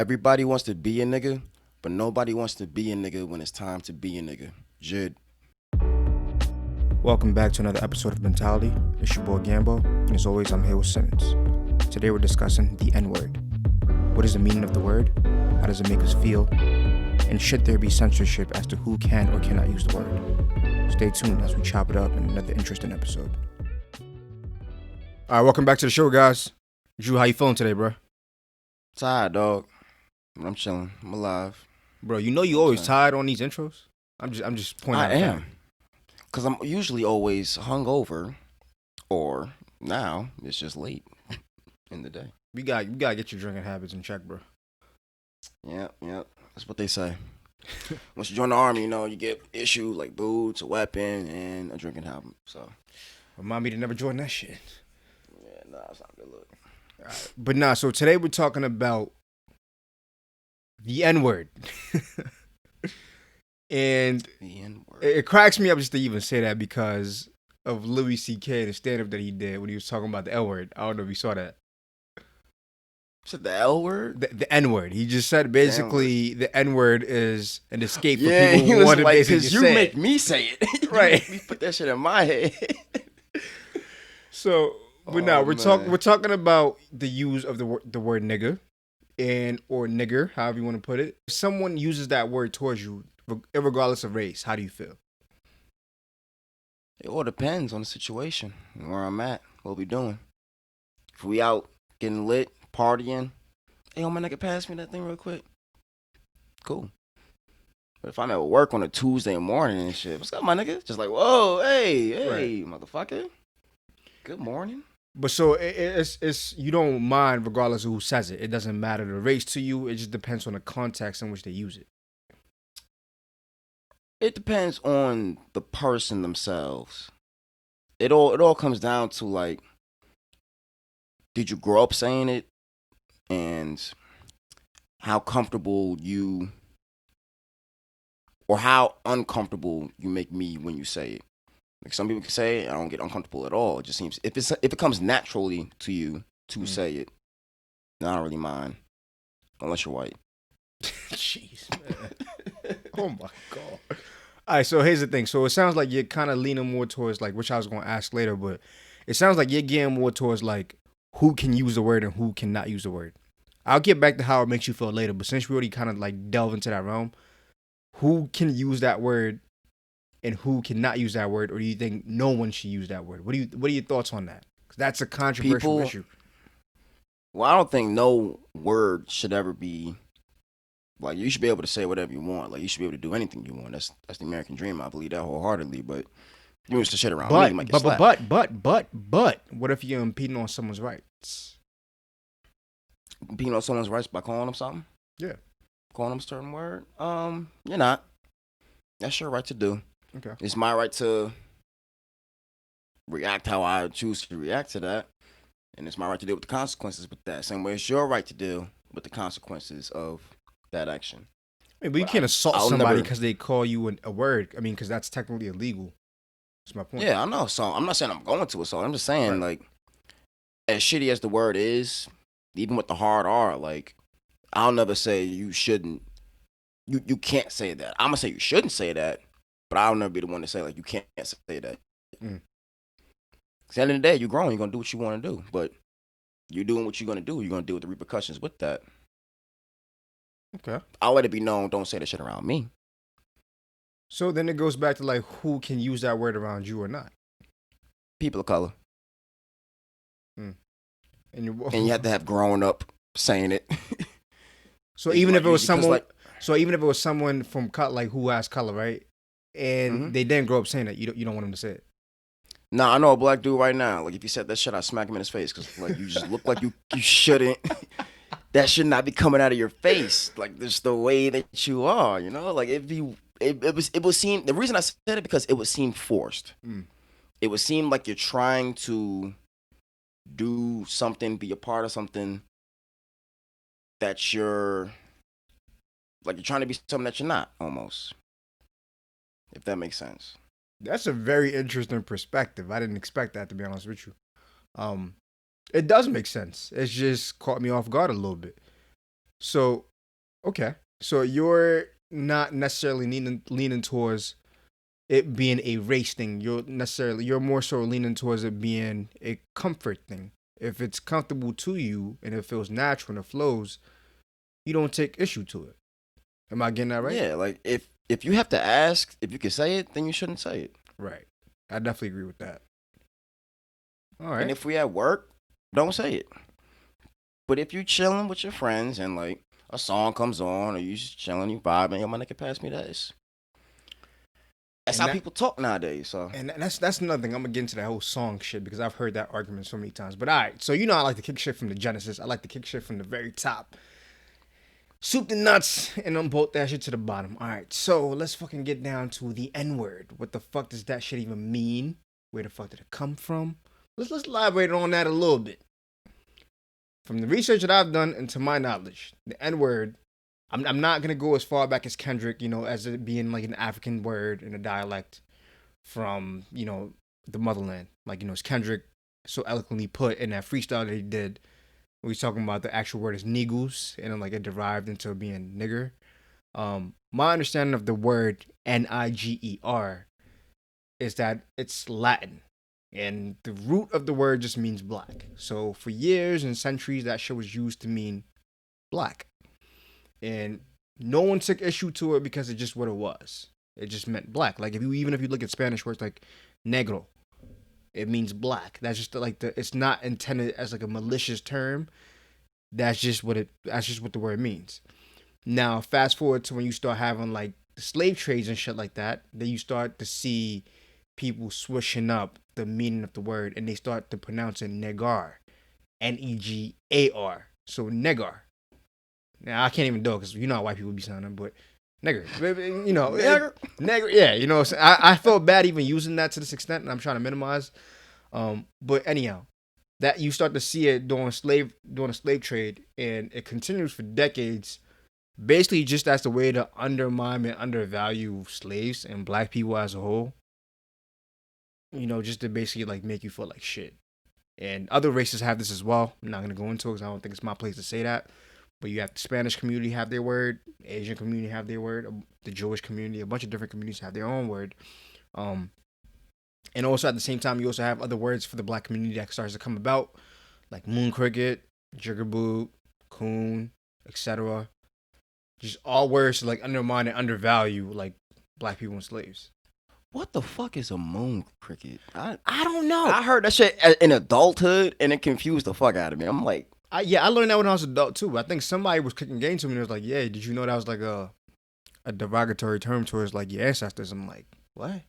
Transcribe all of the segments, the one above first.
Everybody wants to be a nigga, but nobody wants to be a nigga when it's time to be a nigga. Jid. Welcome back to another episode of Mentality. It's your boy Gambo, and as always, I'm here with Simmons. Today we're discussing the N-word. What is the meaning of the word? How does it make us feel? And should there be censorship as to who can or cannot use the word? Stay tuned as we chop it up in another interesting episode. All right, welcome back to the show, guys. Drew, how you feeling today, bro? Tired, dog. But I'm chilling. I'm alive. Bro, you know you always tired on these intros. I'm just pointing out. I am. Because I'm usually always hungover, or now it's just late in the day. You gotta get your drinking habits in check, bro. Yep. That's what they say. Once you join the army, you get issued like boots, a weapon, and a drinking habit. So, remind me to never join that shit. Yeah, nah, it's not a good look. Right. But nah, so today we're talking about the N-word. And the N-word. It cracks me up just to even say that because of Louis C.K. the stand-up that he did when he was talking about the L-word. I don't know if you saw that. Said the L-word? The N-word. He just said basically the N-word is an escape for yeah, people who want to basically just you say make it. me say it. You Right. make me put that shit in my head. So, but now we're talking about the use of the word nigga and or nigger, however you want to put it. If someone uses that word towards you, regardless of race, how do you feel? It all depends on the situation and where I'm at, what we doing. If we out getting lit, partying, hey, my nigga, pass me that thing real quick. Cool. But if I'm at work on a Tuesday morning and shit, what's up, my nigga? Just like, whoa, hey, right. Motherfucker. Good morning. But so it's you don't mind regardless of who says it. It doesn't matter the race to you. It just depends on the context in which they use it. It depends on the person themselves. It all comes down to like, did you grow up saying it, and how comfortable you, or how uncomfortable you make me when you say it. Like some people can say it, I don't get uncomfortable at all. It just seems if it comes naturally to you to say it, then I don't really mind, unless you're white. Jeez, man. Oh my god. All right, so here's the thing. So it sounds like you're kind of leaning more towards like, which I was going to ask later, but it sounds like you're getting more towards like who can use the word and who cannot use the word. I'll get back to how it makes you feel later, but since we already kind of like delve into that realm, who can use that word and who cannot use that word, or do you think no one should use that word? What are your thoughts on that? Because that's a controversial issue. Well, I don't think no word should ever be like, you should be able to say whatever you want. Like, you should be able to do anything you want. That's the American dream. I believe that wholeheartedly. But you use the shit around me, you might get slapped. But what if you're impeding on someone's rights? Impeding on someone's rights by calling them something? Yeah. Calling them a certain word? You're not. That's your right to do. Okay. It's my right to react how I choose to react to that. And it's my right to deal with the consequences with that. Same way it's your right to deal with the consequences of that action. I mean, but you can't assault somebody because they call you a word. I mean, because that's technically illegal. That's my point. Yeah, I know. So I'm not saying I'm going to assault. I'm just saying, like, as shitty as the word is, even with the hard R, like, I'll never say you shouldn't. You can't say that. I'm gonna say you shouldn't say that, but I'll never be the one to say like you can't say that. At the end of the day, you're grown. You're gonna do what you want to do, but you're doing what you're gonna do. You're gonna deal with the repercussions with that. Okay. I'll let it be known. Don't say that shit around me. So then it goes back to like who can use that word around you or not. People of color. And you have to have grown up saying it. So even if it was someone, even if it was someone from like who has color, right, and they didn't grow up saying it, you don't want them to say it. Nah, I know a black dude right now. Like if he said that shit, I'd smack him in his face because like you just look like you shouldn't. That should not be coming out of your face. Like just the way that you are, Like it would seem. The reason I said it because it would seem forced. It would seem like you're trying to do something, be a part of something that you're trying to be something that you're not, almost. If that makes sense. That's a very interesting perspective. I didn't expect that, to be honest with you. It does make sense. It's just caught me off guard a little bit. So Okay. So you're not necessarily leaning towards it being a race thing. You're more so leaning towards it being a comfort thing. If it's comfortable to you and it feels natural and it flows, you don't take issue to it. Am I getting that right? Yeah, like if you have to ask if you can say it, then you shouldn't say it. Right. I definitely agree with that. All And right. if we at work, don't say it. But if you chilling with your friends and like a song comes on or you just chilling, you vibing, yo, my nigga, pass me this. That's And how that people talk nowadays. So and that's another thing. I'm gonna get into that whole song shit because I've heard that argument so many times. But all right, so you know I like to kick shit from the genesis. I like to kick shit from the very top. Soup the nuts and unbolt that shit to the bottom. All right, so let's fucking get down to the N word. What the fuck does that shit even mean? Where the fuck did it come from? Let's elaborate on that a little bit. From the research that I've done and to my knowledge, the N word. I'm not gonna go as far back as Kendrick, as it being like an African word and a dialect from the motherland. Like as Kendrick so eloquently put in that freestyle that he did. We talking about the actual word is negus, and then like it derived into being nigger. My understanding of the word Niger is that it's Latin, and the root of the word just means black. So for years and centuries, that shit was used to mean black, and no one took issue to it because it's just what it was. It just meant black. Like if you look at Spanish words like negro, it means black. That's just like it's not intended as like a malicious term. That's just what the word means. Now, fast forward to when you start having like the slave trades and shit like that, then you start to see people swishing up the meaning of the word and they start to pronounce it negar. Negar. So negar. Now I can't even do it because you know how white people be sounding, but nigger. nigger. Nigger, yeah, I felt bad even using that to this extent and I'm trying to minimize. But anyhow, that you start to see it during the slave trade, and it continues for decades, basically just as a way to undermine and undervalue slaves and black people as a whole. Just to basically like make you feel like shit. And other races have this as well. I'm not gonna go into it because I don't think it's my place to say that. But you have the Spanish community have their word, Asian community have their word, the Jewish community, a bunch of different communities have their own word. Um, and also at the same time, you also have other words for the black community that starts to come about, like moon cricket, jigaboo, coon, etc. Just all words to like undermine and undervalue like black people and slaves. What the fuck is a moon cricket? I don't know. I heard that shit in adulthood and it confused the fuck out of me. I'm like, I learned that when I was an adult too. I think somebody was kicking game to me and it was like, yeah, did you know that was like a derogatory term towards like your ancestors? I'm like, what?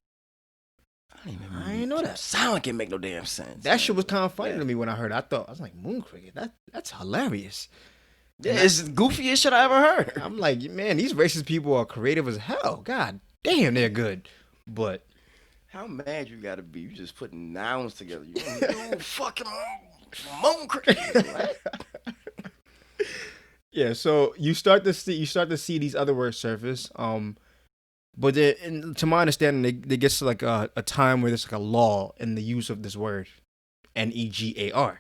I didn't know that. Sound like it make no damn sense. That shit was kind of funny to me when I heard it. I was like, moon cricket? That's hilarious. Yeah, it's the goofiest shit I ever heard. I'm like, man, these racist people are creative as hell. God damn, they're good. But how mad you gotta be? You just putting nouns together. You fucking moon cricket. What? Yeah, so you start to see these other words surface. But to my understanding, they gets to like a time where there's like a law in the use of this word, negar.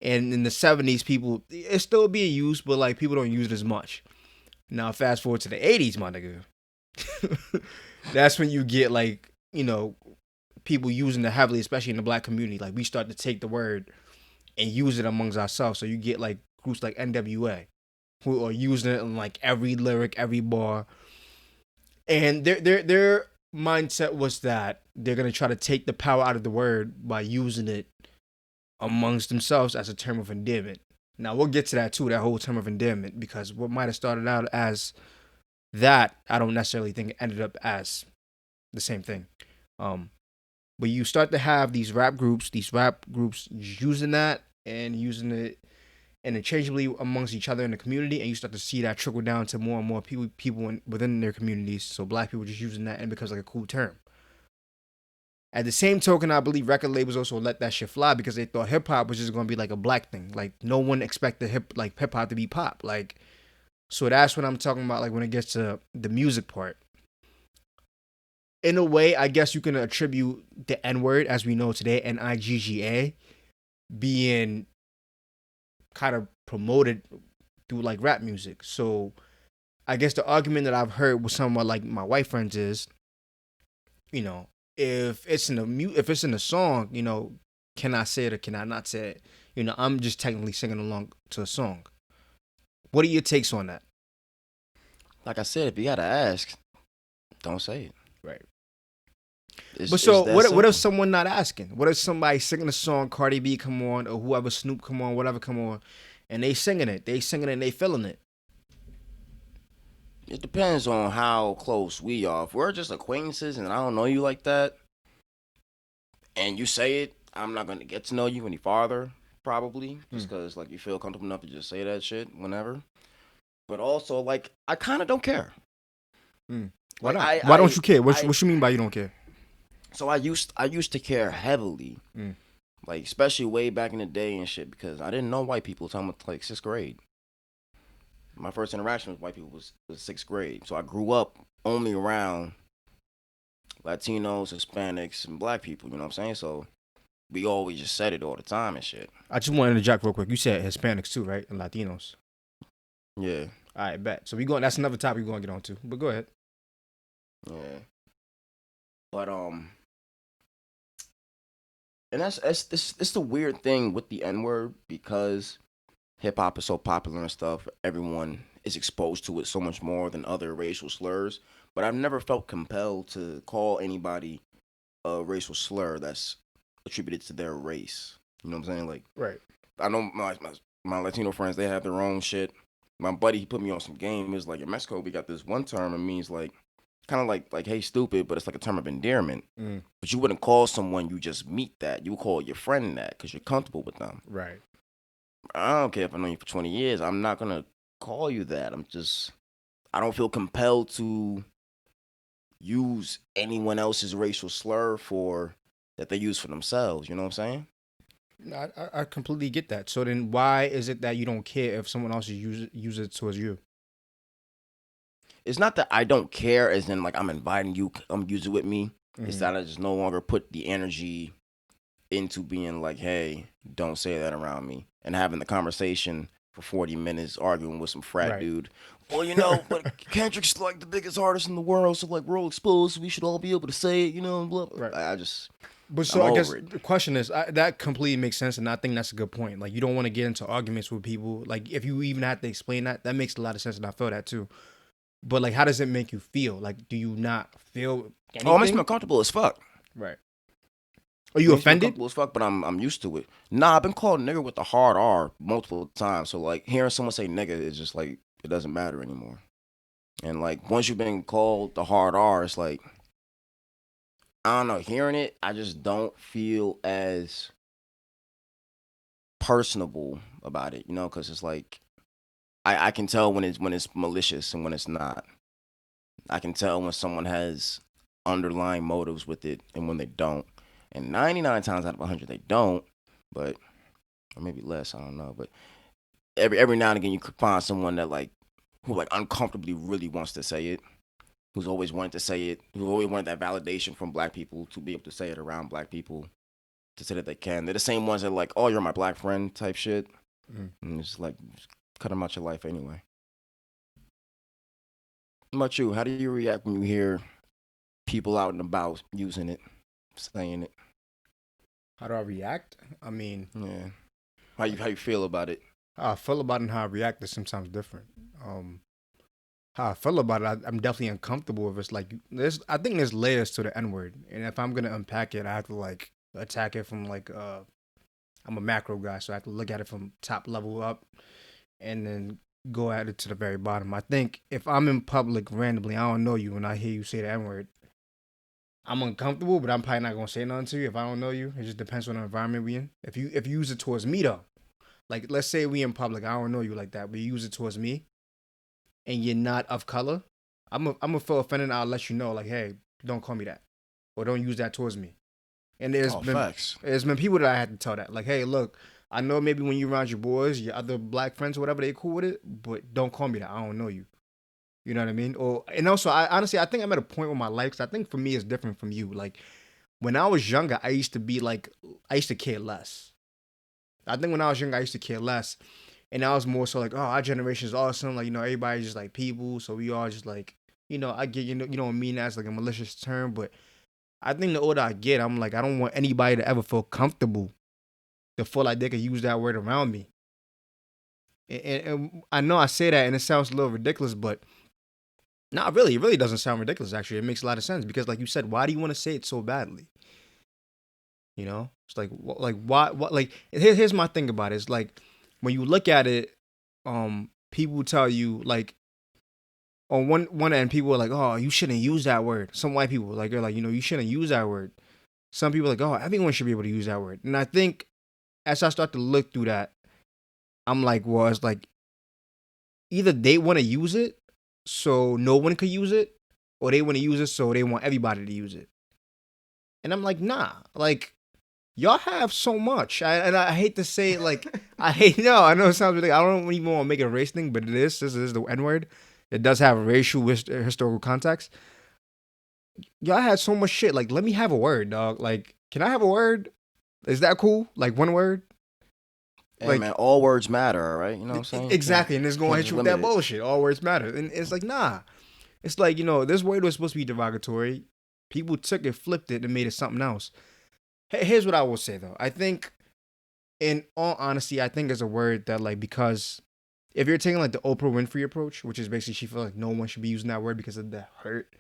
And in the 70s, people it's still being used, but like people don't use it as much. Now fast forward to the 80s, my nigga. That's when you get like people using it heavily, especially in the black community. Like we start to take the word and use it amongst ourselves. So you get like groups like NWA who are using it in like every lyric, every bar. And their mindset was that they're gonna try to take the power out of the word by using it amongst themselves as a term of endearment. Now we'll get to that too, that whole term of endearment, because what might have started out as that, I don't necessarily think it ended up as the same thing. But you start to have these rap groups using that and using it interchangeably amongst each other in the community, and you start to see that trickle down to more and more people within their communities. So black people just using that and it becomes like a cool term. At the same token, I believe record labels also let that shit fly because they thought hip hop was just gonna be like a black thing. Like no one expected hip hop to be pop. Like, so that's what I'm talking about. Like when it gets to the music part, in a way, I guess you can attribute the N word as we know today, NIGGA, being kind of promoted through like rap music. So I guess the argument that I've heard with some of like my white friends is, you know, if it's in if it's in a song, you know, can I say it or can I not say it? You know, I'm just technically singing along to a song. What are your takes on that? Like I said, if you gotta ask, don't say it. Right. But It's so that what if simple. someone not asking? What if somebody singing a song, Cardi B come on, or whoever, Snoop come on, whatever come on, and they singing it, and they feeling it. It depends on how close we are. If we're just acquaintances and I don't know you like that, and you say it, I'm not gonna get to know you any farther, probably, Hmm. just because like you feel comfortable enough to just say that shit whenever. But also, like, I kind of don't care. Hmm. Why Like not? Why don't you care? I What you mean by you don't care? so I used to care heavily, Hmm. like especially way back in the day and shit, because I didn't know white people until I'm like sixth grade. My first interaction with white people was sixth grade, so I grew up only around Latinos, Hispanics, and black people. You know what I'm saying? So we always just said it all the time and shit. I just wanted to interject real quick. You said Hispanics too, right? And Latinos. Yeah, All right, bet. So we going. That's another topic we're gonna get onto. But go ahead. yeah. But and that's it's the weird thing with the N word because hip hop is so popular and stuff. Everyone is exposed to it so much more than other racial slurs. But I've never felt compelled to call anybody a racial slur that's attributed to their race. You know what I'm saying? Like Right. I know my Latino friends, they have their own shit. My buddy, he put me on some game. Is like in Mexico, we got this one term. It means like kind of like hey stupid, but it's like a term of endearment. Mm. But you wouldn't call someone you just meet that. You would call your friend that because you're comfortable with them. Right. I don't care if I know you for 20 years. I'm not gonna call you that. I don't feel compelled to use anyone else's racial slur for that they use for themselves. You know what I'm saying? No, I completely get that. So then, why is it that you don't care if someone else use it towards you? It's not that I don't care, as in like I'm inviting you, come use it with me. It's Mm-hmm. that I just no longer put the energy into being like, hey, don't say that around me, and having the conversation for 40 minutes arguing with some frat Right. dude. Well, but Kendrick's like the biggest artist in the world, so like we're all exposed, so we should all be able to say it, and blah, blah. Right. But I'm so I guess over it. the question is that completely makes sense, and I think that's a good point. Like you don't want to get into arguments with people. Like if you even have to explain that, that makes a lot of sense, and I feel that too. But like, how does it make you feel? Like, do you not feel Oh, it makes me anything? uncomfortable as fuck. Right. Are It you makes me offended? uncomfortable as fuck, but I'm used to it. Nah, I've been called nigger with the hard R multiple times, so like hearing someone say nigga is just like it doesn't matter anymore. And like once you've been called the hard R, it's like I don't know. Hearing it, I just don't feel as personable about it, because it's like I can tell when it's malicious and when it's not. I can tell when someone has underlying motives with it and when they don't. And 99 times out of 100 they don't, but or maybe less, I don't know. But every now and again you could find someone that like who like uncomfortably really wants to say it, who's always wanted to say it, who always wanted that validation from black people to be able to say it around black people to say that they can. They're the same ones that are like, oh, you're my black friend type shit. Mm. And it's like, just cut them out your life anyway. What about you? How do you react when you hear people out and about using it, saying it? How do I react? I mean, Yeah. How you feel about it? how I feel about it and how I react is sometimes different. How I feel about it, I'm definitely uncomfortable if it's like there's. I think there's layers to the N word, and if I'm gonna unpack it, I have to like attack it from like I'm a macro guy, so I have to look at it from top level up, and then go at it to the very bottom. I think if I'm in public randomly, I don't know you, and I hear you say the N word, I'm uncomfortable, but I'm probably not gonna say nothing to you if I don't know you. It just depends on the environment we in. If you use it towards me though, like let's say we in public, I don't know you like that, but you use it towards me, and you're not of color, I'm gonna feel offended. I'll let you know, like, hey, don't call me that, or don't use that towards me. And Oh, facts. there's been people that I had to tell that, like, hey, look, I know maybe when you around your boys, your other black friends or whatever, they cool with it, but don't call me that. I don't know you. You know what I mean? Or and also, I honestly, I think I'm at a point with my life. 'Cause I think for me, it's different from you. Like when I was younger, I used to care less. I think when I was younger, I used to care less. And I was more so like, oh, our generation is awesome. Like, everybody's just like people. So we all just like, I get, you don't mean that's like a malicious term, but I think the older I get, I'm like, I don't want anybody to ever feel comfortable to feel like they could use that word around me. And I know I say that and it sounds a little ridiculous, but not really. It really doesn't sound ridiculous, actually. It makes a lot of sense because, like you said, why do you want to say it so badly? It's like, why? What? Like, here's my thing about it. It's like when you look at it, people tell you like on one end, people are like, oh, you shouldn't use that word. Some white people like they're like, you shouldn't use that word. Some people are like, oh, everyone should be able to use that word. And I think as I start to look through that, I'm like, well, it's like either they want to use it so no one could use it, or they want to use it so they want everybody to use it. And I'm like, nah, like y'all have so much. I hate to say it, like I know it sounds ridiculous. I don't even want to make it a race thing, but this is the N word. It does have a racial historical context. Y'all had so much shit. Like, let me have a word, dog. Like, can I have a word? Is that cool? Like one word? Hey, Like, man, all words matter, all right? You know what I'm saying? exactly. And it's going to Can't hit just you with limit that it. bullshit. All words matter. And it's like, nah. It's like, this word was supposed to be derogatory. People took it, flipped it, and made it something else. Here's what I will say, though. I think, in all honesty, I think it's a word that, like, because if you're taking, like, the Oprah Winfrey approach, which is basically she feels like no one should be using that word because of the hurt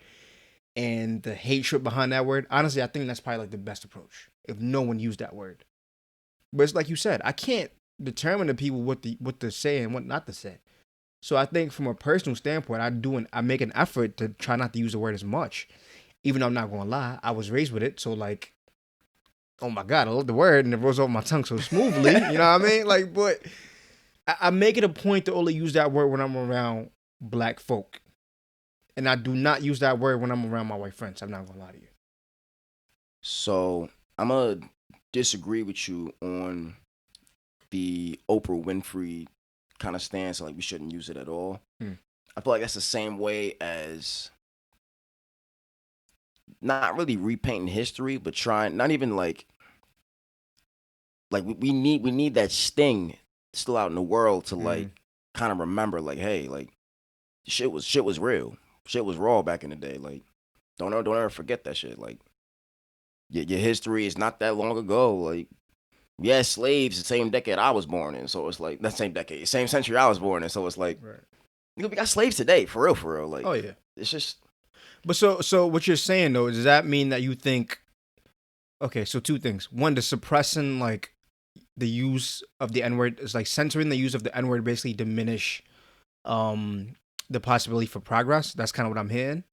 and the hatred behind that word, honestly, I think that's probably, like, the best approach if no one used that word. But it's like you said, I can't determine to people what to say and what not to say. So I think from a personal standpoint, I make an effort to try not to use the word as much. Even though I'm not gonna lie, I was raised with it. So like, oh my God, I love the word and it rolls off my tongue so smoothly. You know what I mean? Like, but I make it a point to only use that word when I'm around black folk. And I do not use that word when I'm around my white friends. I'm not gonna lie to you. So I'm gonna disagree with you on the Oprah Winfrey kind of stance. Like we shouldn't use it at all. I feel like that's the same way as not really repainting history, but trying not even like we need that sting still out in the world to like kind of remember like, hey, like shit was real. Shit was raw back in the day. Like don't ever forget that shit. Like your history is not that long ago. Like yeah, slaves the same decade I was born in. So it's like that same decade, same century I was born in. So it's like Right. we got slaves today, for real, for real. Like Oh yeah. it's just But so what you're saying though, does that mean that you think okay, so two things. One, the suppressing like the use of the N-word is like censoring the use of the N-word basically diminish the possibility for progress. That's kind of what I'm hearing.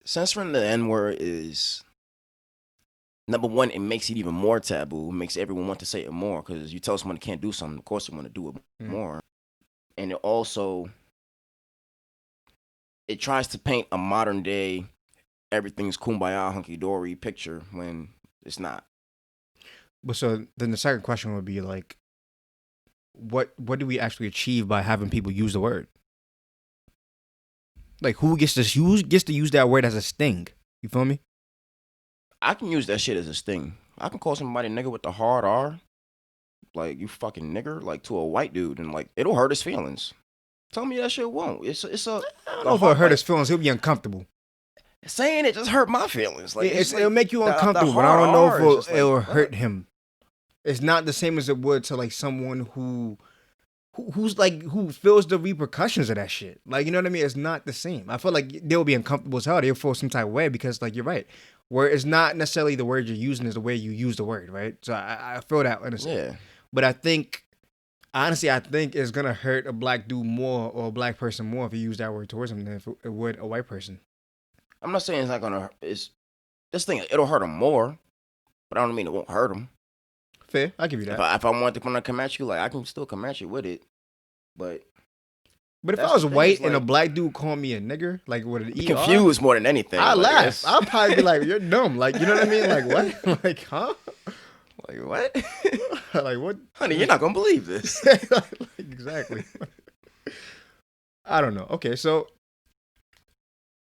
censoring the N word is number one. It makes it even more taboo. It makes everyone want to say it more because you tell someone they can't do something, of course they want to do it more. And it also it tries to paint a modern day everything's kumbaya hunky dory picture when it's not. But so then the second question would be like what do we actually achieve by having people use the word? Like who gets to use that word as a sting? You feel me? I can use that shit as a sting. I can call somebody nigga with the hard R, like you fucking nigger, like to a white dude, and like it'll hurt his feelings. Tell me that shit won't. It's a. I don't know if it'll hurt his feelings. He'll be uncomfortable. Saying it just hurt my feelings. Like It'll make you the uncomfortable, but I hard don't know R is if just it'll like, hurt him. It's not the same as it would to like someone who feels the repercussions of that shit. Like, you know what I mean? It's not the same. I feel like they'll be uncomfortable as hell. They'll feel some type of way because, like, you're right. Where it's not necessarily the word you're using, is the way you use the word, right? So I feel that. Yeah. But I think, honestly, it's going to hurt a black dude more or a black person more if you use that word towards him than if it would a white person. I'm not saying it's not gonna. It's this thing. It'll hurt him more, but I don't mean it won't hurt him. Fair. I'll give you that. If I want to come at you, like I can still come at you with it, but. But if I was white and a black dude called me a nigger, like with an ER, confused more than anything. I like, laugh. I'll probably be like, "You're dumb." Like, you know what I mean? Like what? Like, huh? Like what? Like what? Honey, you're not gonna believe this. Like, exactly. I don't know. Okay, so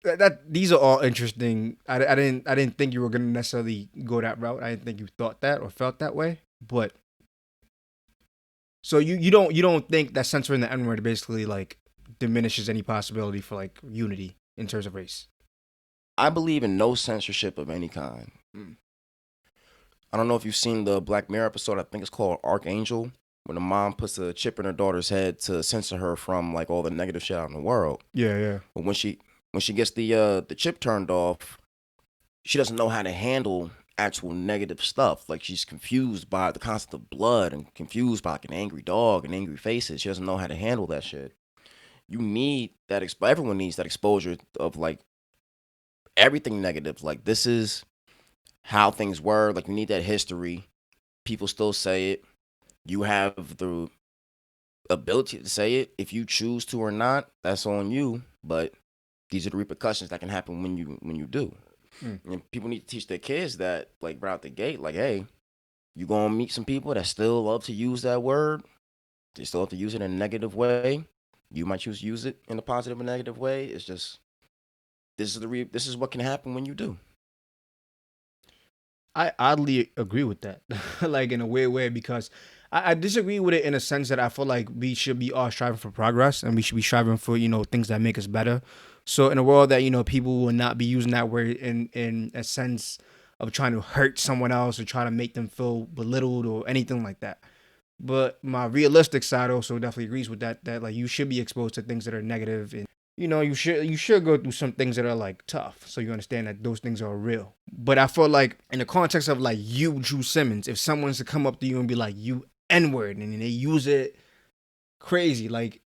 that these are all interesting. I didn't think you were gonna necessarily go that route. I didn't think you thought that or felt that way. But So you don't think that censoring the N word basically like diminishes any possibility for like unity in terms of race? I believe in no censorship of any kind. I don't know if you've seen the Black Mirror episode. I think it's called Archangel, when the mom puts a chip in her daughter's head to censor her from like all the negative shit out in the world. Yeah, yeah. But when she gets the chip turned off, she doesn't know how to handle actual negative stuff. Like she's confused by the concept of blood and confused by like an angry dog and angry faces. She doesn't know how to handle that shit. You need that. Everyone needs that exposure of like everything negative. Like this is how things were. Like you need that history. People still say it. You have the ability to say it if you choose to or not. That's on you. But these are the repercussions that can happen when you do. Mm. And people need to teach their kids that, like right out the gate, like, hey, you gonna meet some people that still love to use that word. They still have to use it in a negative way. You might choose to use it in a positive or negative way. It's just this is what can happen when you do. I oddly agree with that, like in a weird way, because I disagree with it in a sense that I feel like we should be all striving for progress and we should be striving for things that make us better. So in a world that people will not be using that word in a sense of trying to hurt someone else or try to make them feel belittled or anything like that. But my realistic side also definitely agrees with that. That like you should be exposed to things that are negative, and you should go through some things that are like tough, so you understand that those things are real. But I feel like in the context of like you, Drew Simmons, if someone's to come up to you and be like you N word and they use it crazy, like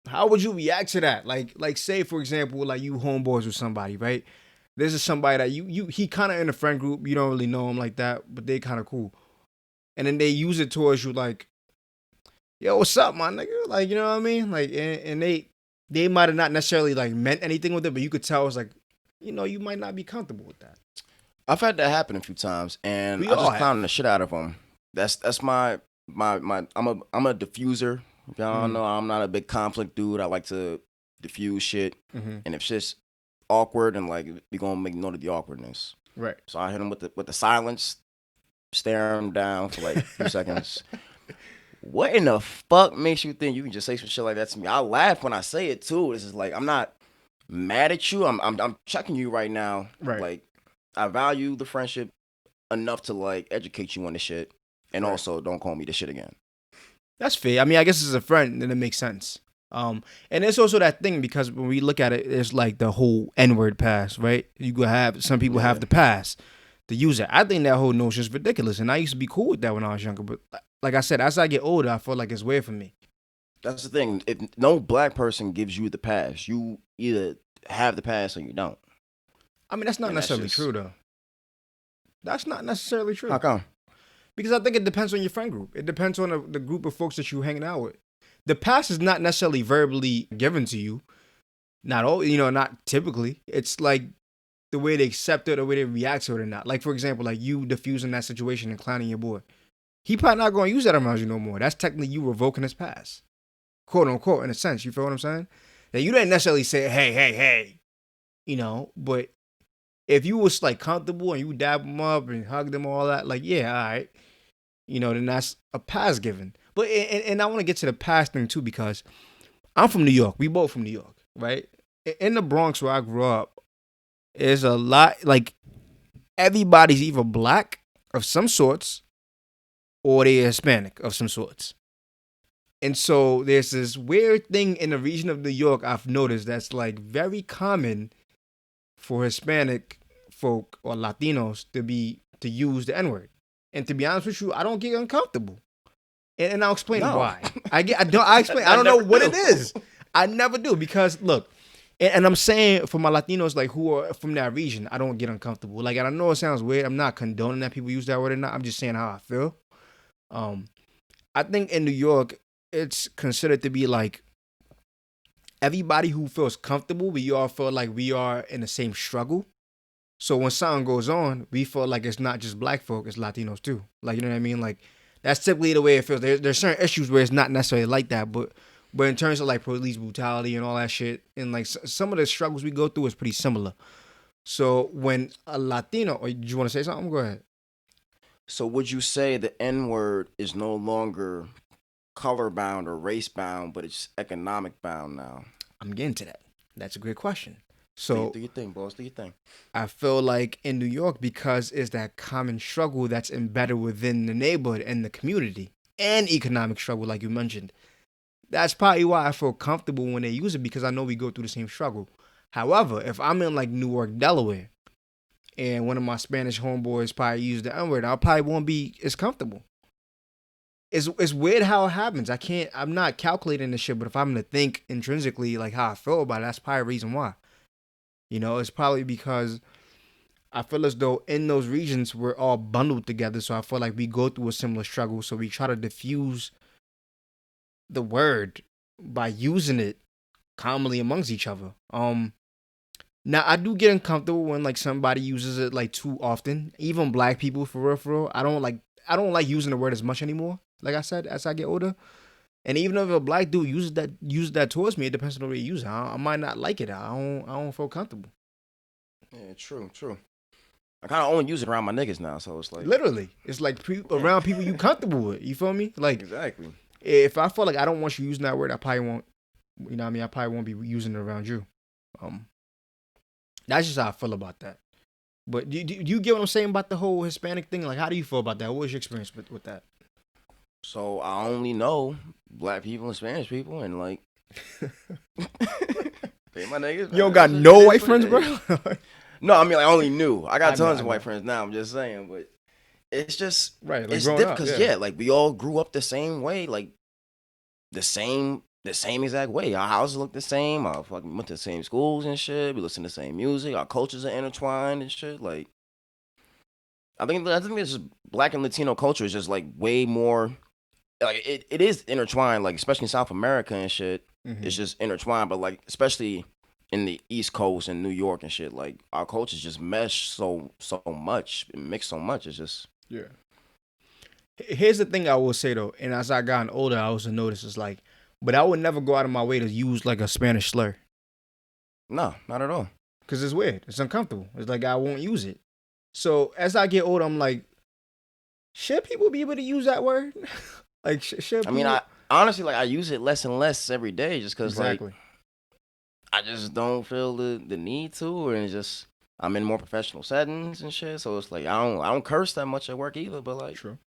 how would you react to that? Like say for example, like you homeboys with somebody, right? This is somebody that he kind of in a friend group, you don't really know him like that, but they kind of cool, and then they use it towards you like, yo, what's up, my nigga? Like, you know what I mean? Like, and they might have not necessarily like meant anything with it, but you could tell it's like, you might not be comfortable with that. I've had that happen a few times, and We I all just clown have. the shit out of them. That's my. I'm a diffuser. If y'all don't Mm-hmm. know, I'm not a big conflict dude. I like to diffuse shit, Mm-hmm. and if shit's awkward, and like we gonna make note of the awkwardness. Right. So I hit him with the silence, stare him down for like a few seconds. What in the fuck makes you think you can just say some shit like that to me? I laugh when I say it too. This is like I'm not mad at you. I'm checking you right now. Right. Like I value the friendship enough to like educate you on the shit, and Right. also don't call me the shit again. That's fair. I mean, I guess as a friend, then it makes sense. And it's also that thing because when we look at it, it's like the whole N-word pass, right? You could have some people have Yeah, the pass to use it. I think that whole notion is ridiculous, and I used to be cool with that when I was younger. But like I said, as I get older, I feel like it's weird for me. that's the thing. If no black person gives you the pass, you either have the pass or you don't, I mean, that's not and that's necessarily just true though. That's not necessarily how true come. because I think it depends on your friend group. It depends on the group of folks that you're hanging out with. The pass is not necessarily verbally given to you. Not all, not typically. It's like the way they accept it, the way they react to it, or not. Like for example, like you diffusing that situation and clowning your boy. He probably not going to use that around you no more. That's technically you revoking his pass, quote unquote, in a sense. You feel what I'm saying? Now you didn't necessarily say, hey, hey, hey, but if you was like comfortable and you dab them up and hug them all that, like yeah, all right, then that's a pass given. But and I want to get to the pass thing too because I'm from New York. We both from New York, right? In the Bronx where I grew up, is a lot like everybody's either black of some sorts or they're Hispanic of some sorts. And so there's this weird thing in the region of New York I've noticed that's like very common for Hispanic folk or Latinos to use the N word. And to be honest with you, I don't get uncomfortable. And I'll explain No, why. I explain. I I don't know never what it do. is. I never do because look, and I'm saying for my Latinos like who are from that region, I don't get uncomfortable. Like and I know it sounds weird. I'm not condoning that people use that word or not. I'm just saying how I feel. Um, I think in New York, it's considered to be like everybody who feels comfortable. We all feel like we are in the same struggle. So when something goes on, we feel like it's not just black folk, it's Latinos too. Like you know what I mean? Like that's typically the way it feels. There's certain issues where it's not necessarily like that, but in terms of like police brutality and all that shit, and like some of the struggles we go through is pretty similar. So when a Latino, or do you want to say something? Go ahead. So would you say the N word is no longer color bound or race bound, but it's economic bound now. I'm getting to that. That's a great question. Do So your thing, boss. Do your thing. I feel like in New York, because it's that common struggle that's embedded within the neighborhood and the community, and economic struggle, like you mentioned. That's probably why I feel comfortable when they use it, because I know we go through the same struggle. However, if I'm in like Newark, Delaware, and one of my Spanish homeboys probably use the N word, I probably won't be as comfortable. It's weird how it happens. I'm not calculating this shit, but if I'm to think intrinsically like how I feel about it, that's probably a reason why. It's probably because I feel as though in those regions we're all bundled together. So I feel like we go through a similar struggle. So we try to diffuse the word by using it commonly amongst each other. Now I do get uncomfortable when like somebody uses it like too often. Even black people, for real. I don't like using the word as much anymore. Like I said, as I get older. And even if a black dude uses that towards me, it depends on the way you use it. I might not like it. I don't feel comfortable. Yeah, true, true. I kind of only use it around my niggas now, so it's like Literally, it's like around people you comfortable with. You feel me? Like exactly. if I feel like I don't want you using that word, I probably won't. You know what I mean? I probably won't be using it around you. Um, that's just how I feel about that. But do you get what I'm saying about the whole Hispanic thing? Like, how do you feel about that? What was your experience with that? So I only know black people and Spanish people, and like they my niggas. You don't Man. got It no is white what it friends, bro? is. No, I mean like, I only knew. I got I know, tons I of know. white friends now. I'm just saying, but it's just Right, like it's growing different up, because yeah. yeah, like we all grew up the same way, like the same exact way. Our houses look the same. I fucking went to the same schools and shit. We listen to the same music. Our cultures are intertwined and shit. Like I think this is black and Latino culture is just like way more like it is intertwined, like especially in South America and shit. Mm-hmm. It's just intertwined, but like especially in the East Coast and New York and shit, like our cultures just mesh so much, mix so much. It's just Yeah. Here's the thing I will say though, and as I gotten older, I also noticed it's like, but I would never go out of my way to use like a Spanish slur, no, not at all. cause it's weird, it's uncomfortable. It's like I won't use it. So as I get older, I'm like, should people be able to use that word? Like, should I mean, people? I honestly like I use it less and less every day, just cause like Exactly. I just don't feel the need to, and it's just I'm in more professional settings and shit. So it's like I don't curse that much at work either. But like True.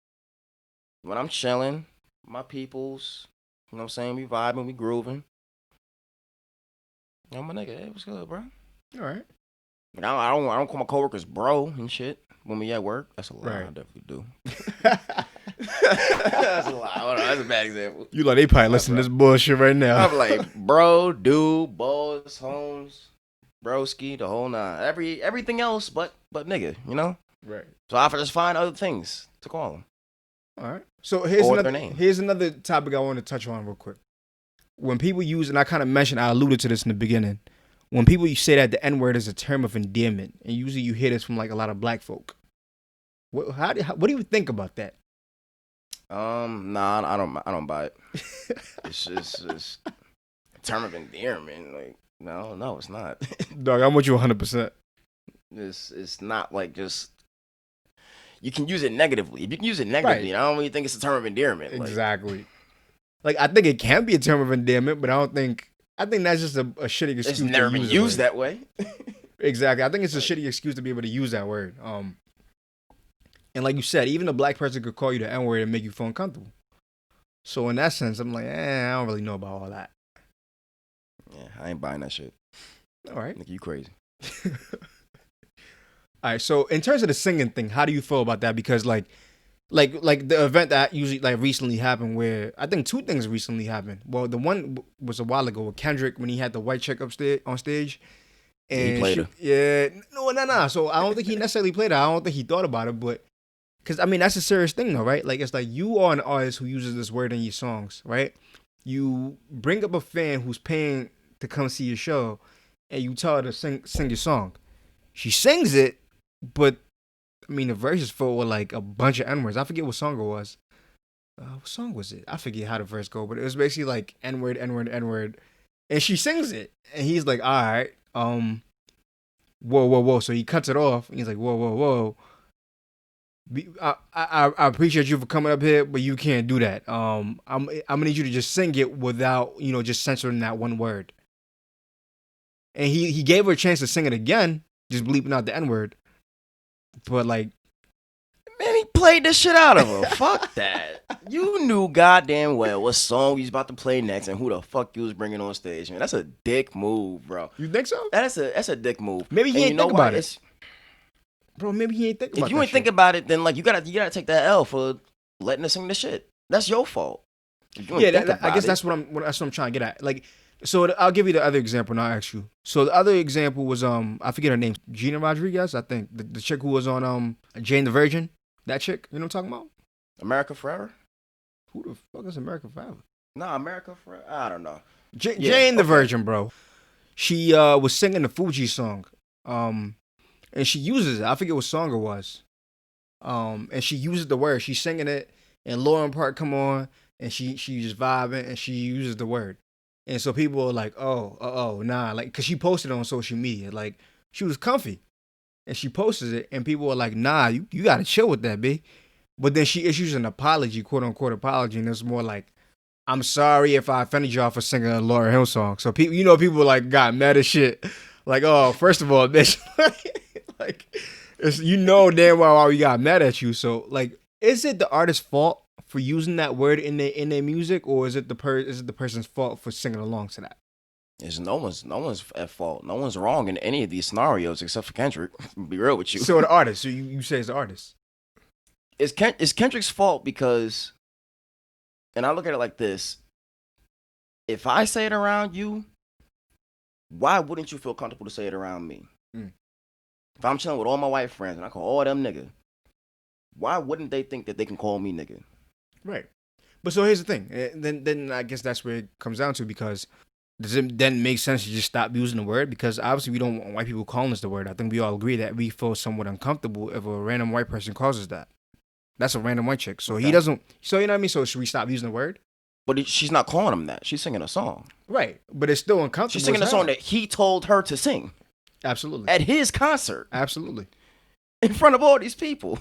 when I'm chilling, my peoples, you know what I'm saying, we vibing, we grooving. Yo, my nigga, hey, what's good, bro? All right. Like, I don't call my coworkers bro and shit when we at work. That's a lie. I Right. definitely do. That's a lie. Hold on, that's a bad example. You like they probably listen to this bullshit right now. I'm like bro, dude, boss, Holmes, broski, the whole nine. Everything else, but nigga, you know. Right. So I just find other things to call them All right. So or their name. here's another topic I want to touch on real quick. When people use, and I kind of mentioned, I alluded to this in the beginning. When people say that the N word is a term of endearment, and usually you hear this from like a lot of black folk. What do you think about that? Nah, I don't buy it. It's just a term of endearment. Like, no, it's not. Dog, I'm with you 100%. It's not like just you can use it negatively. If you can use it negatively, Right. I don't really think it's a term of endearment. Exactly. Like I think it can be a term of endearment, but I don't think. I think that's just a shitty excuse. It's never to been use the used word. that way. Exactly. I think it's a shitty excuse to be able to use that word. And like you said, even a black person could call you the N word and make you feel uncomfortable. So in that sense, I'm like, I don't really know about all that. Yeah, I ain't buying that shit. All right. Nigga, you crazy. All right. So in terms of the singing thing, how do you feel about that? Because like the event that usually like recently happened, where I think two things recently happened. Well, the one was a while ago with Kendrick when he had the white chick upstage on stage. Yeah, he And played her. yeah, no. So I don't think he necessarily played it. I don't think he thought about it, but because I mean that's a serious thing though, right? Like it's like you are an artist who uses this word in your songs, right? You bring up a fan who's paying to come see your show, and you tell her to sing your song. She sings it, but I mean the verse is full with like a bunch of N words. I forget what song it was. What song was it? I forget how the verse go, but it was basically like N word, N word, N word, and she sings it, and he's like, all right, whoa. So he cuts it off, and he's like, whoa. I appreciate you for coming up here, but you can't do that. I'm gonna need you to just sing it without just censoring that one word. And he gave her a chance to sing it again, just bleeping out the N word. But like, Man, he played the shit out of her. Fuck that. You knew goddamn well what song we was about to play next and who the fuck you was bringing on stage, man. That's a dick move, bro. you think so? That's a dick move. Maybe he And ain't you know think what? about it, bro. Maybe he ain't think about If you that ain't think shit. about it, then like you gotta take that L for letting her sing the shit. That's your fault. If you ain't Yeah, think I about guess it. that's what I'm trying to get at. Like, so I'll give you the other example, and I'll ask you. So the other example was I forget her name, Gina Rodriguez, I think, the chick who was on Jane the Virgin. That chick, you know what I'm talking about? America Forever? Who the fuck is America Forever? Nah, America Forever. I don't know. Yeah, Jane the okay. Virgin, bro. She was singing the Fuji song, and she uses it. I forget what song it was. And she uses the word. She's singing it, and Lauren Park come on, and she just vibing, and she uses the word. And so people are like, oh, nah, like, cause she posted it on social media, like she was comfy, and she posted it, and people were like, nah, you gotta chill with that, b. But then she issues an apology, quote unquote apology, and it's more like, I'm sorry if I offended y'all for singing a Lauryn Hill song. So people, people like got mad as shit. Like, oh, first of all, bitch, like, it's, damn well why we got mad at you. So like, is it the artist's fault for using that word in their music, or is it the person's fault for singing along to that? It's no one's at fault. No one's wrong in any of these scenarios except for Kendrick. Be real with you. So the artist, so you say it's the artist. It's Kendrick's fault because, and I look at it like this: if I say it around you, why wouldn't you feel comfortable to say it around me? Mm. If I'm chilling with all my white friends and I call all them nigga, why wouldn't they think that they can call me nigga? Right. But so here's the thing. Then I guess that's where it comes down to, because does it then make sense to just stop using the word? Because obviously we don't want white people calling us the word. I think we all agree that we feel somewhat uncomfortable if a random white person calls us that. That's a random white chick. So he Okay. doesn't. So you know what I mean. So should we stop using the word? But she's not calling him that. She's singing a song. Right. But it's still uncomfortable. She's singing a as song hell. that he told her to sing Absolutely. at his concert Absolutely. in front of all these people.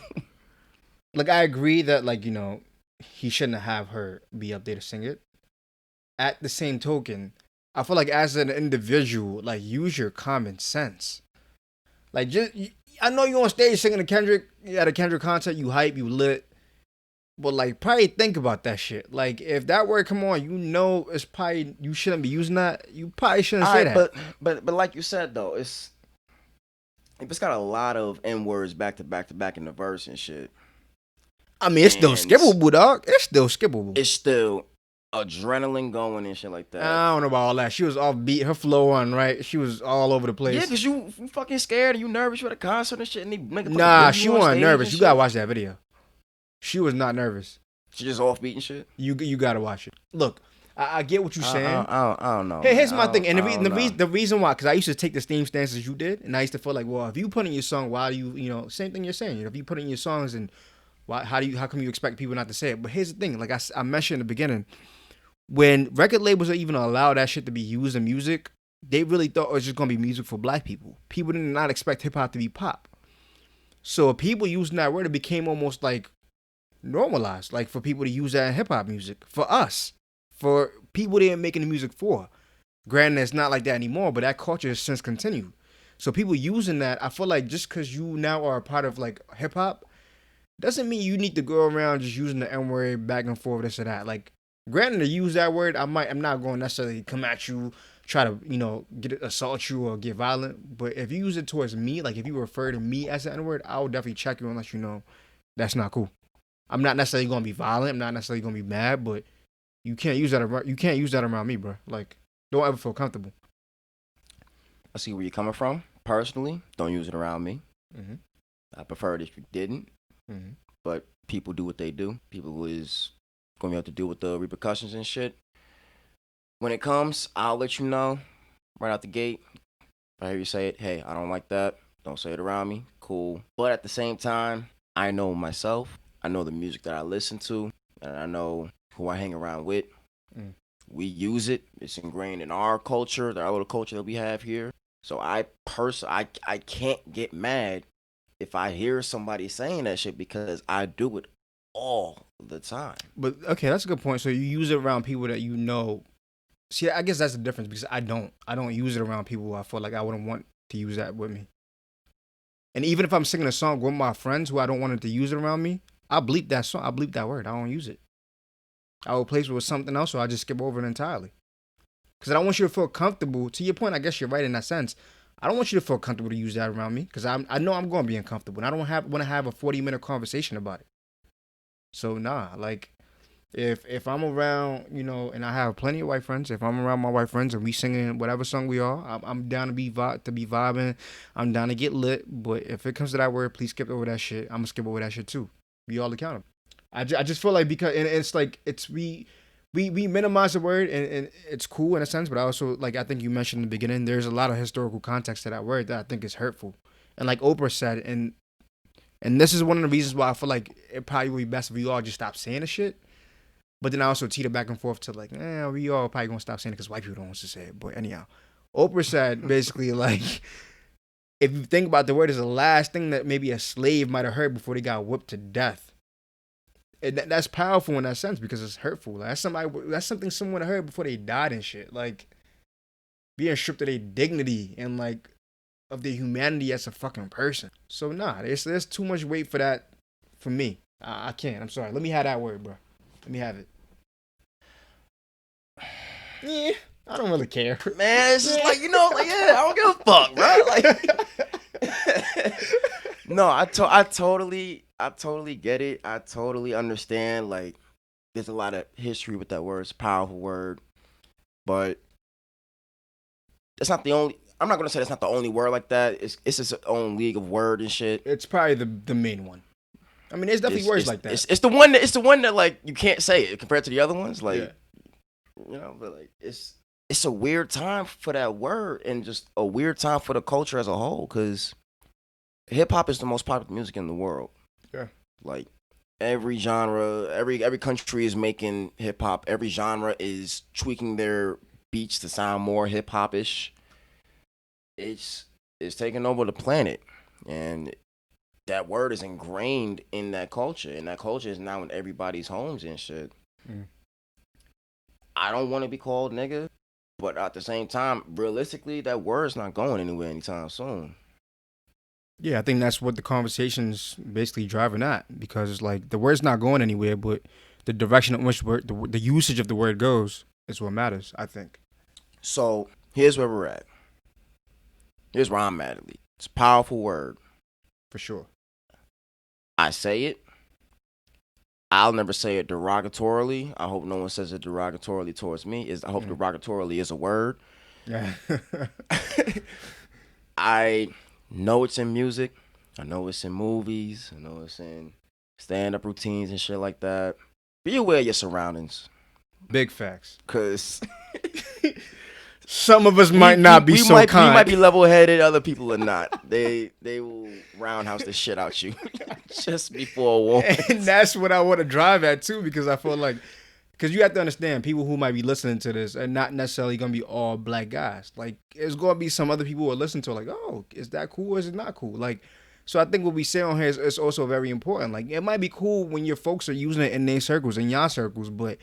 Like, I agree that, like, he shouldn't have her be up there to sing it. At the same token, I feel like as an individual, like, use your common sense. Like, I know you on stage singing a Kendrick, at a Kendrick concert, you hype, you lit. But, like, probably think about that shit. Like, if that word come on, it's probably, you shouldn't be using that. You probably shouldn't say that. But like you said though, it's got a lot of N words back to back to back in the verse and shit. I mean, it's still And skippable, dog. It's still skippable. It's still adrenaline going and shit like that. I don't know about all that. She was off beat. Her flow on right. She was all over the place. Yeah, cause you fucking scared and you nervous. You at a concert and shit, and they make Nah, she wasn't nervous. You gotta watch that video. She was not nervous. She just offbeat and shit. You gotta watch it. Look, I get what you're saying. I don't know. Hey, here's my thing, and the reason why, because I used to take the same stances you did, and I used to feel like, well, if you put in your song, why do you, same thing you're saying. If you put in your songs, and how come you expect people not to say it? But here's the thing, like I mentioned in the beginning, when record labels are even allow that shit to be used in music, they really thought it was just gonna be music for black people. People did not expect hip hop to be pop. So if people using that word, it became almost like normalized, like for people to use that in hip hop music. For us, for people they're making the music for. Granted, it's not like that anymore, but that culture has since continued. So people using that, I feel like just because you now are a part of like hip hop, doesn't mean you need to go around just using the N word back and forth, this or that. Like, granted, to use that word, I'm not going to necessarily come at you, try to, assault you or get violent. But if you use it towards me, like if you refer to me as the N word, I will definitely check you and let you know that's not cool. I'm not necessarily going to be violent. I'm not necessarily going to be mad, but you can't use that around me, bro. Like, don't ever feel comfortable. I see where you're coming from. Personally, don't use it around me. Mm-hmm. I prefer it if you didn't. Mm-hmm. But people do what they do. People is going to have to deal with the repercussions and shit. When it comes, I'll let you know right out the gate. If I hear you say it, hey, I don't like that. Don't say it around me. Cool. But at the same time, I know myself. I know the music that I listen to. And I know who I hang around with. Mm. We use it. It's ingrained in our culture, our little culture that we have here. So I can't get mad if I hear somebody saying that shit, because I do it all the time. But okay, that's a good point. So you use it around people that you know. See, I guess that's the difference because I don't. I don't use it around people who I feel like I wouldn't want to use that with me. And even if I'm singing a song with my friends who I don't want it to use it around me, I bleep that song. I bleep that word. I don't use it. I will replace it with something else, or I just skip over it entirely. Because I don't want you to feel comfortable. To your point, I guess you're right in that sense. I don't want you to feel comfortable to use that around me because I know I'm going to be uncomfortable, and I don't want to have a 40-minute conversation about it. So nah, like if I'm around, and I have plenty of white friends. If I'm around my white friends and we singing whatever song we are, I'm down to be vibing. I'm down to get lit. But if it comes to that word, please skip over that shit. I'm gonna skip over that shit too. Be all accountable. I just feel like because and it's like we minimize the word and it's cool in a sense, but I also like I think you mentioned in the beginning. There's a lot of historical context to that word that I think is hurtful. And like Oprah said, and this is one of the reasons why I feel like it probably would be best if we all just stop saying the shit. But then I also teeter back and forth to like, we all probably gonna stop saying it because white people don't want to say it. But anyhow, Oprah said basically like, if you think about the word as the last thing that maybe a slave might have heard before they got whipped to death. That's powerful in that sense because it's hurtful. Like, that's something someone heard before they died and shit. Like being stripped of their dignity and like of their humanity as a fucking person. So nah, there's too much weight for that for me. I can't. I'm sorry. Let me have that word, bro. Let me have it. Yeah, I don't really care. Man, it's just like, I don't give a fuck, bro. Like, no, I totally get it. I totally understand. Like, there's a lot of history with that word. It's a powerful word, but it's not the only. I'm not gonna say that's not the only word like that. It's its own league of word and shit. It's probably the main one. I mean, there's definitely words like that. It's the one that like you can't say it compared to the other ones. Like, but like it's a weird time for that word and just a weird time for the culture as a whole because hip hop is the most popular music in the world. Yeah. Like every genre, every country is making hip hop. Every genre is tweaking their beats to sound more hip hop ish. It's taking over the planet, and that word is ingrained in that culture, and that culture is now in everybody's homes and shit. Mm. I don't want to be called nigga, but at the same time, realistically, that word's not going anywhere anytime soon. Yeah, I think that's what the conversation's basically driving at, because it's like the word's not going anywhere, but the direction in which the usage of the word goes is what matters, I think. So here's where we're at. Here's where I'm at least. It's a powerful word. For sure. I say it. I'll never say it derogatorily. I hope no one says it derogatorily towards me. I hope derogatorily is a word. Yeah. I know it's in music. I know it's in movies. I know it's in stand-up routines and shit like that. Be aware of your surroundings. Big facts. Because some of us might not be so kind. We might be level-headed. Other people are not. They will roundhouse the shit out you just before a war. And that's what I want to drive at too, because I feel like, because you have to understand, people who might be listening to this are not necessarily going to be all black guys. Like, there's going to be some other people who are listening to it like, oh, is that cool or is it not cool? Like, so I think what we say on here is also very important. Like, it might be cool when your folks are using it in their circles, in y'all circles, but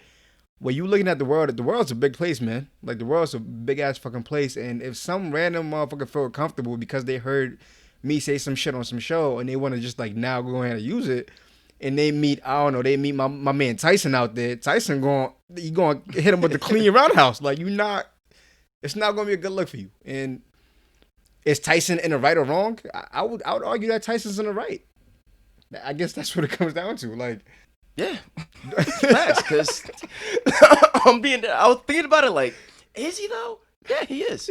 when you looking at the world's a big place, man. Like, the world's a big-ass fucking place, and if some random motherfucker feel comfortable because they heard me say some shit on some show and they want to just, like, now go ahead and use it, and they meet my man Tyson out there, Tyson going to hit him with the clean roundhouse. Like, it's not going to be a good look for you. And is Tyson in the right or wrong? I would argue that Tyson's in the right. I guess that's what it comes down to. Like, yeah, facts. Because I was thinking about it. Like, is he though? Yeah, he is.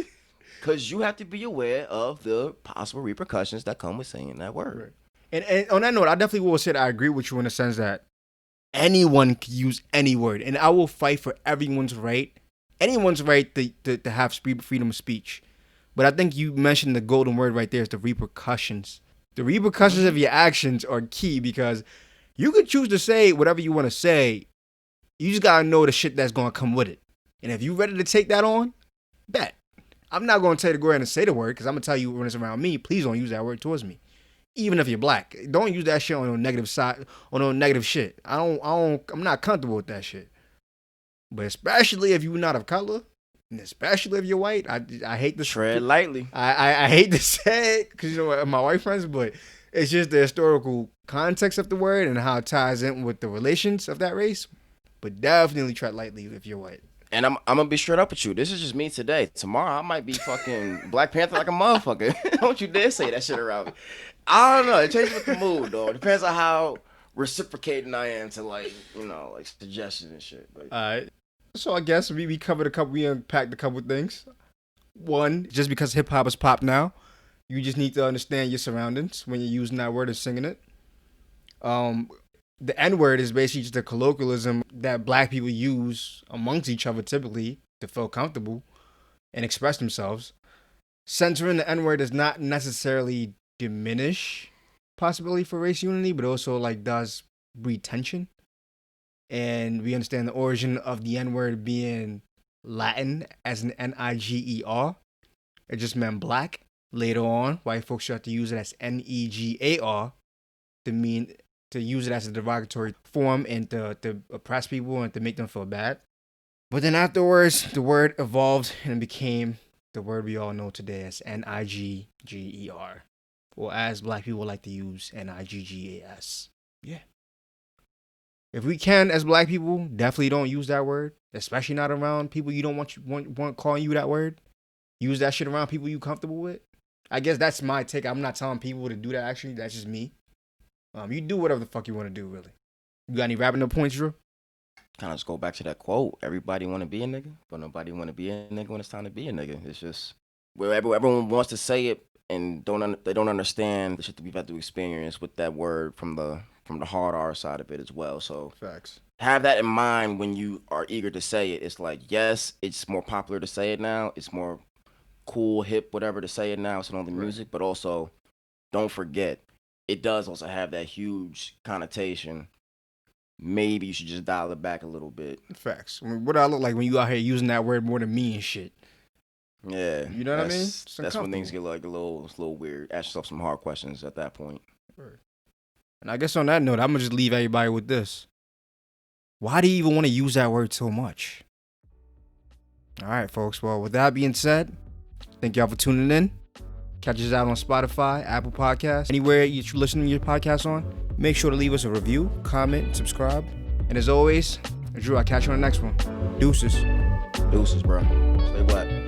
Because you have to be aware of the possible repercussions that come with saying that word. And on that note, I definitely will say that I agree with you in the sense that anyone can use any word, and I will fight for anyone's right to have freedom of speech. But I think you mentioned the golden word right there is the repercussions. The repercussions of your actions are key, because you could choose to say whatever you want to say. You just got to know the shit that's going to come with it. And if you're ready to take that on, bet. I'm not going to tell you to go ahead and say the word, because I'm going to tell you when it's around me, please don't use that word towards me. Even if you're black, don't use that shit on no negative side, on no negative shit. I'm not comfortable with that shit. But especially if you're not of color, and especially if you're white, I hate to Tread lightly. I hate to say it because you know my white friends, but it's just the historical context of the word and how it ties in with the relations of that race. But definitely tread lightly if you're white. And I'm gonna be straight up with you. This is just me today. Tomorrow I might be fucking Black Panther like a motherfucker. Don't you dare say that shit around me. I don't know. It changes with the mood, though. It depends on how reciprocating I am to like suggestions and shit. But, all right. So I guess we covered we unpacked a couple things. One, just because hip hop is pop now, you just need to understand your surroundings when you're using that word and singing it. The N-word is basically just a colloquialism that black people use amongst each other typically to feel comfortable and express themselves. Censoring the N-word does not necessarily diminish possibility for race unity, but also like does breed tension. And we understand the origin of the N-word being Latin as an Niger. It just meant black. Later on, white folks start to use it as Negar to use it as a derogatory form and to oppress people and to make them feel bad. But then afterwards, the word evolved and became the word we all know today as Niger. Or as black people like to use Niggas. Yeah. If we can, as black people, definitely don't use that word, especially not around people you don't want calling you that word. Use that shit around people you comfortable with. I guess that's my take. I'm not telling people to do that, actually. That's just me. You do whatever the fuck you want to do, really. You got any wrapping up points, Drew? kind of just go back to that quote. Everybody want to be a nigga, but nobody want to be a nigga when it's time to be a nigga. It's just where everyone wants to say it and they don't understand the shit that we've had to experience with that word from the hard R side of it as well. So Facts. Have that in mind when you are eager to say it. It's like, yes, it's more popular to say it now. It's more cool, hip, whatever to say it now. It's on the music, but also don't forget, it does also have that huge connotation. Maybe you should just dial it back a little bit. Facts. I mean, what do I look like when you out here using that word more than me and shit? Yeah. You know what I mean? That's when things get like a little weird. Ask yourself some hard questions at that point. And I guess on that note, I'm gonna just leave everybody with this. Why do you even want to use that word so much? All right, folks. Well, with that being said, thank y'all for tuning in. Catch us out on Spotify, Apple Podcasts, anywhere you're listening to your podcast on. Make sure to leave us a review, comment, subscribe. And as always, Drew, I'll catch you on the next one. Deuces. Deuces, bro. Stay black.